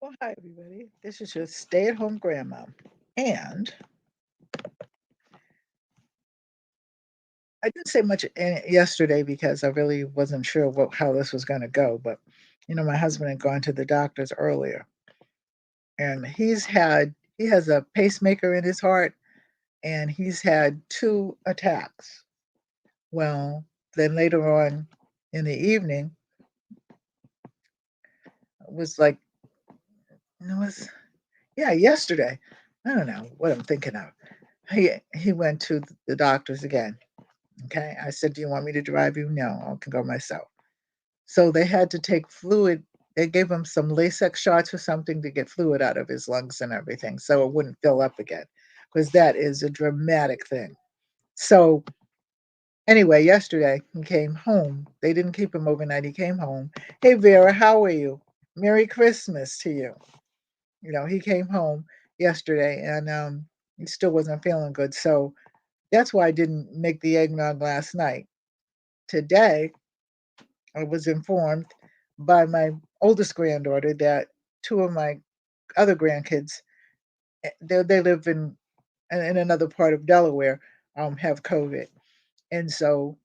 Well, hi, everybody. This is your stay at home grandma. And I didn't say much yesterday because I really wasn't sure how this was going to go. But, my husband had gone to the doctor's earlier and he has a pacemaker in his heart and he's had two attacks. Well, then later on in the evening, it was like, it was, yeah, yesterday. I don't know what I'm thinking of. He went to the doctor's again. Okay. I said, "Do you want me to drive you?" "No, I can go myself." So they had to take fluid. They gave him some Lasix shots or something to get fluid out of his lungs and everything so it wouldn't fill up again, because that is a dramatic thing. So anyway, yesterday he came home. They didn't keep him overnight. He came home. "Hey, Vera, how are you? Merry Christmas to you." He came home yesterday and he still wasn't feeling good. So that's why I didn't make the eggnog last night. Today, I was informed by my oldest granddaughter that two of my other grandkids, they live in another part of Delaware, have COVID, and so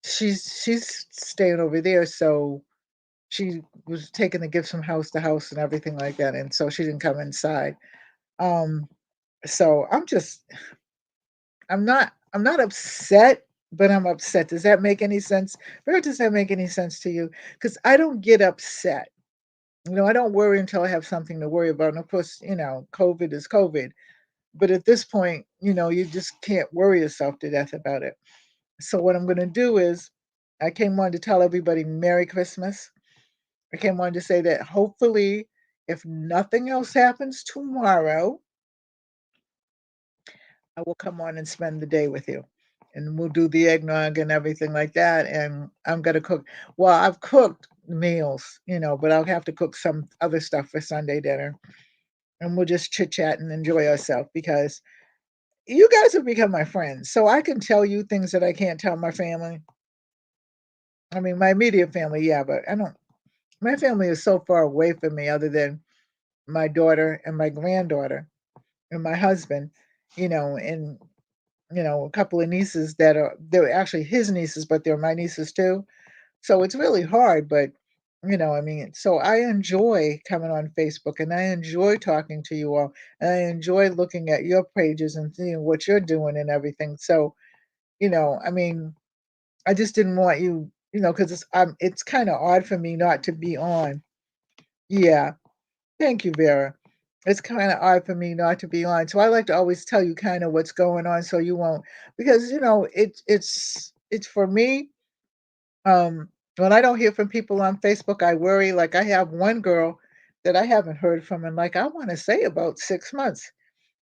she's staying over there. So she was taking the gifts from house to house and everything like that, and so she didn't come inside. Um, so I'm not upset, but I'm upset. Does that make any sense? Or does that make any sense to you? Because I don't get upset. I don't worry until I have something to worry about. And of course, COVID is COVID. But at this point, you just can't worry yourself to death about it. So what I'm going to do is I came on to tell everybody Merry Christmas. I came on to say that hopefully, if nothing else happens tomorrow, I will come on and spend the day with you. And we'll do the eggnog and everything like that. And I'm going to cook. Well, I've cooked meals, but I'll have to cook some other stuff for Sunday dinner. And we'll just chit chat and enjoy ourselves because you guys have become my friends. So I can tell you things that I can't tell my family. I mean, my immediate family, yeah, but I don't, my family is so far away from me other than my daughter and my granddaughter and my husband, and, a couple of nieces they're actually his nieces, but they're my nieces too. So it's really hard, but I mean, so I enjoy coming on Facebook and I enjoy talking to you all and I enjoy looking at your pages and seeing what you're doing and everything. So, I mean, I just didn't want you, because it's kind of odd for me not to be on. Yeah. Thank you, Vera. It's kind of odd for me not to be on. So I like to always tell you kind of what's going on so you won't, because it's for me. When I don't hear from people on Facebook, I worry. Like I have one girl that I haven't heard from in like I want to say about 6 months,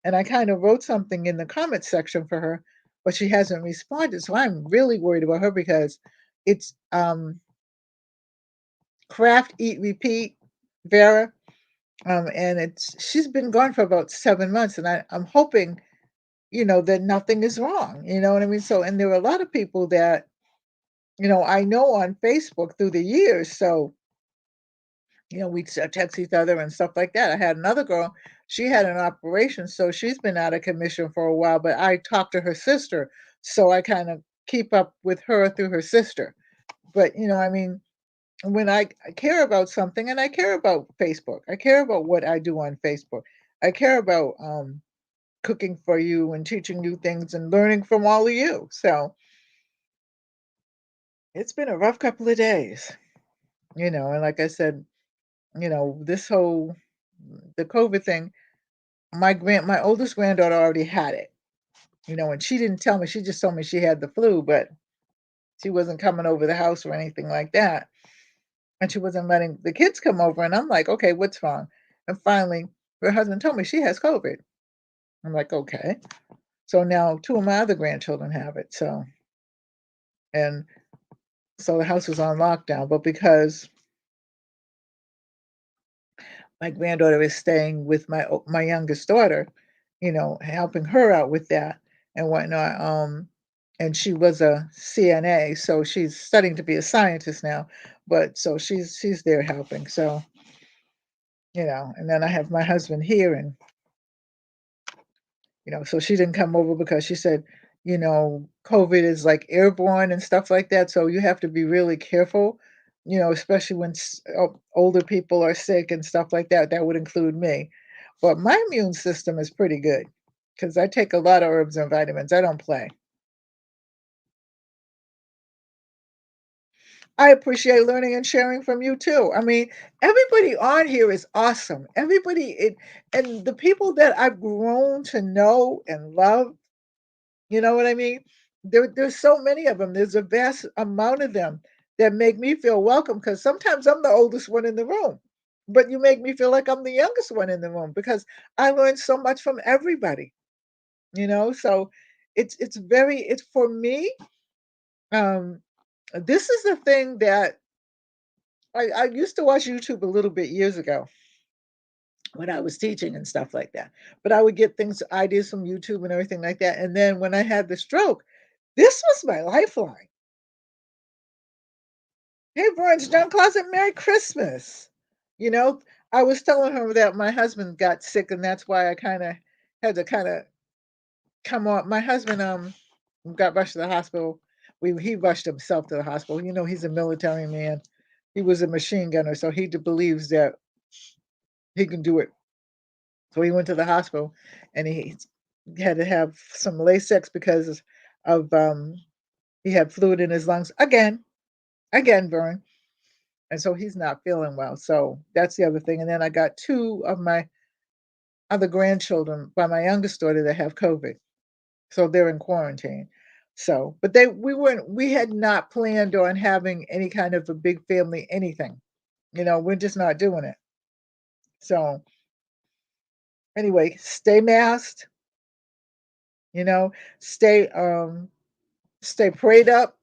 and I kind of wrote something in the comment section for her, but she hasn't responded. So I'm really worried about her because it's craft, eat, repeat, Vera, and it's she's been gone for about 7 months, and I'm hoping that nothing is wrong. You know what I mean? So, and there are a lot of people that I know on Facebook through the years. So we text each other and stuff like that. I had another girl, she had an operation, so she's been out of commission for a while, but I talked to her sister, so I kind of keep up with her through her sister. But, I mean, when I care about something and I care about Facebook, I care about what I do on Facebook. I care about cooking for you and teaching you things and learning from all of you. So it's been a rough couple of days, and like I said, this whole the COVID thing, my oldest granddaughter already had it, and she didn't tell me. She just told me she had the flu, but she wasn't coming over the house or anything like that. And she wasn't letting the kids come over. And I'm like, okay, what's wrong? And finally, her husband told me she has COVID. I'm like, okay. So now two of my other grandchildren have it. And so the house was on lockdown. But because my granddaughter is staying with my youngest daughter, helping her out with that and whatnot. And she was a CNA, so she's studying to be a scientist now. But so she's there helping. So and then I have my husband here, and so she didn't come over because she said, COVID is like airborne and stuff like that. So you have to be really careful, especially when older people are sick and stuff like that. That would include me. But my immune system is pretty good because I take a lot of herbs and vitamins. I don't play. I appreciate learning and sharing from you too. I mean, everybody on here is awesome. And the people that I've grown to know and love. You know what I mean? There's so many of them. There's a vast amount of them that make me feel welcome because sometimes I'm the oldest one in the room, but you make me feel like I'm the youngest one in the room because I learned so much from everybody. So it's for me, um, this is the thing that I used to watch YouTube a little bit years ago when I was teaching and stuff like that. But I would get ideas from YouTube and everything like that. And then when I had the stroke, this was my lifeline. Hey, Burns, John Closet, Merry Christmas. You know, I was telling her that my husband got sick, and that's why I kind of had to kind of come on. My husband got rushed to the hospital. He rushed himself to the hospital. He's a military man. He was a machine gunner, so he believes that he can do it. So he went to the hospital, and he had to have some Lasix because of he had fluid in his lungs again, Vern. And so he's not feeling well. So that's the other thing. And then I got two of my other grandchildren by my youngest daughter that have COVID. So they're in quarantine. So, but we had not planned on having any kind of a big family anything. We're just not doing it. So anyway, stay masked, you know, stay stay prayed up,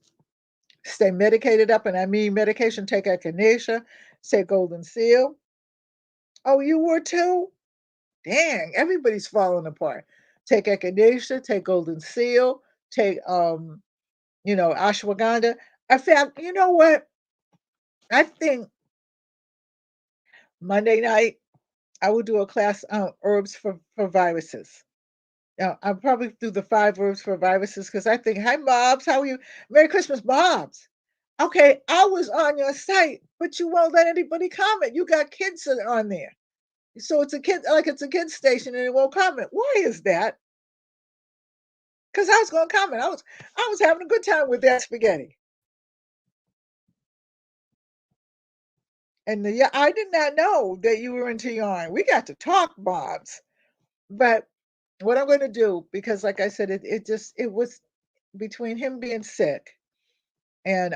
stay medicated up, and I mean medication, take echinacea, take golden seal. Oh, you were too? Dang, everybody's falling apart. Take echinacea, take golden seal, take ashwagandha. I found, you know what? I think Monday night I will do a class on herbs for viruses. I'll probably do the 5 herbs for viruses because I think, hi Bobs, how are you? Merry Christmas, Bobs. Okay, I was on your site, but you won't let anybody comment. You got kids on there. So it's a kid station and it won't comment. Why is that? Because I was gonna comment. I was having a good time with that spaghetti. And yeah, I did not know that you were into yarn. We got to talk, Bobs. But what I'm gonna do, because like I said, it was between him being sick and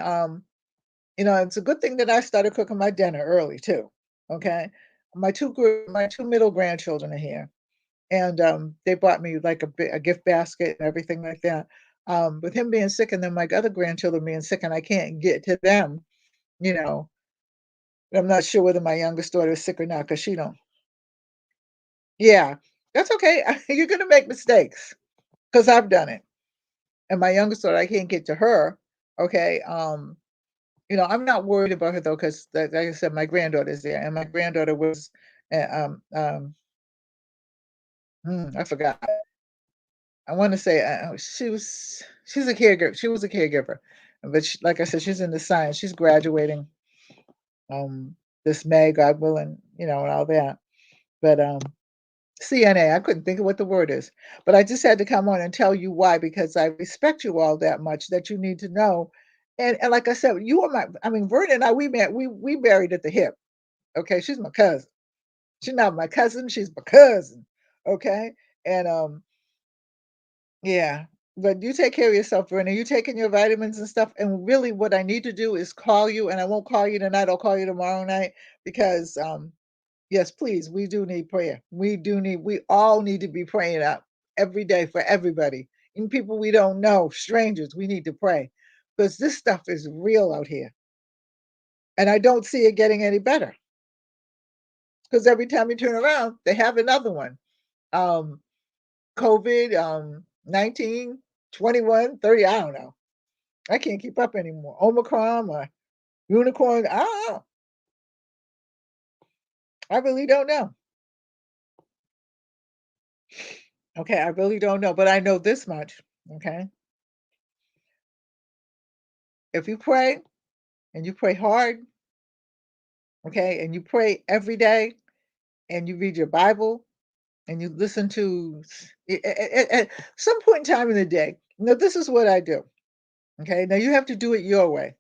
it's a good thing that I started cooking my dinner early too. Okay. My two middle grandchildren are here. And they bought me like a gift basket and everything like that. With him being sick and then my other grandchildren being sick and I can't get to them, you know, I'm not sure whether my youngest daughter is sick or not because she don't. Yeah, that's okay. You're gonna make mistakes because I've done it. And my youngest daughter, I can't get to her. Okay. I'm not worried about her though because, like I said, my granddaughter's there, and my granddaughter was, uh, um, um, I forgot. I want to say she's a caregiver. She was a caregiver, but like I said, she's in the science. She's graduating this May, God willing, and all that. But CNA, I couldn't think of what the word is, but I just had to come on and tell you why because I respect you all that much that you need to know. And like I said, you are I mean, Verna and I, we married at the hip. Okay, she's my cousin. She's not my cousin. She's my cousin. Okay, and yeah, but you take care of yourself, Verna. You taking your vitamins and stuff. And really, what I need to do is call you, and I won't call you tonight. I'll call you tomorrow night because, yes, please, we do need prayer. We all need to be praying up every day for everybody, even people we don't know, strangers. We need to pray because this stuff is real out here, and I don't see it getting any better because every time you turn around, they have another one. Um, COVID, 19, 21, 30, I don't know. I can't keep up anymore. Omicron or unicorn, I don't know. I really don't know. Okay, I really don't know, but I know this much, okay? If you pray and you pray hard, okay, and you pray every day and you read your Bible and you listen to at some point in time in the day. Now, this is what I do, okay? Now, you have to do it your way.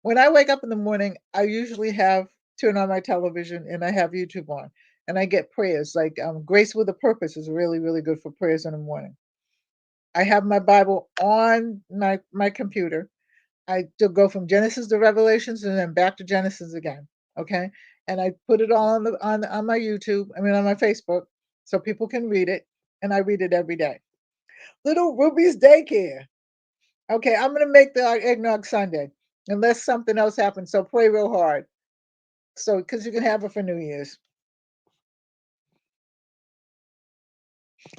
When I wake up in the morning, I usually have turn on my television and I have YouTube on, and I get prayers like Grace with a Purpose is really, really good for prayers in the morning. I have my Bible on my computer. I to go from Genesis to Revelations and then back to Genesis again. Okay. And I put it all on my YouTube, I mean on my Facebook, so people can read it. And I read it every day. Little Ruby's daycare. Okay, I'm gonna make the eggnog Sunday unless something else happens. So pray real hard. So because you can have it for New Year's.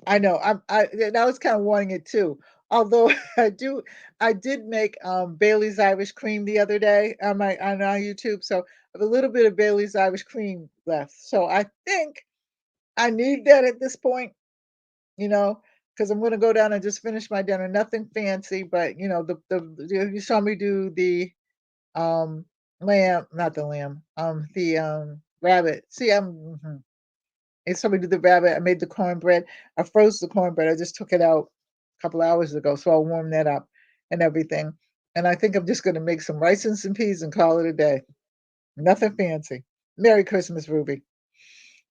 I know. And I was kind of wanting it too. Although I did make Bailey's Irish cream the other day on our YouTube. So I have a little bit of Bailey's Irish cream left. So I think I need that at this point, you know, because I'm gonna go down and just finish my dinner. Nothing fancy, but you saw me do the um lamb, not the lamb, the rabbit. See, and so we did the rabbit. I made the cornbread. I froze the cornbread. I just took it out a couple hours ago, so I'll warm that up and everything. And I think I'm just going to make some rice and some peas and call it a day. Nothing fancy. Merry Christmas, Ruby,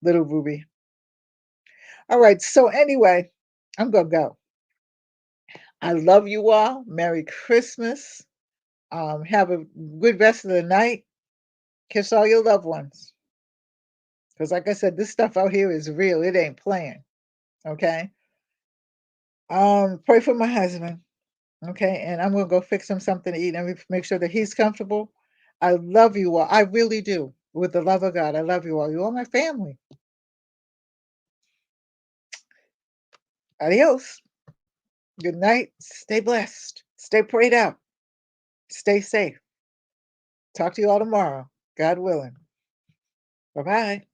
little Ruby. All right. So anyway, I'm gonna go. I love you all. Merry Christmas. Have a good rest of the night. Kiss all your loved ones. Because, like I said, this stuff out here is real. It ain't playing. Okay. Pray for my husband. Okay, and I'm gonna go fix him something to eat and make sure that he's comfortable. I love you all. I really do. With the love of God, I love you all. You are my family. Adios. Good night. Stay blessed. Stay prayed out. Stay safe. Talk to you all tomorrow. God willing. Bye bye.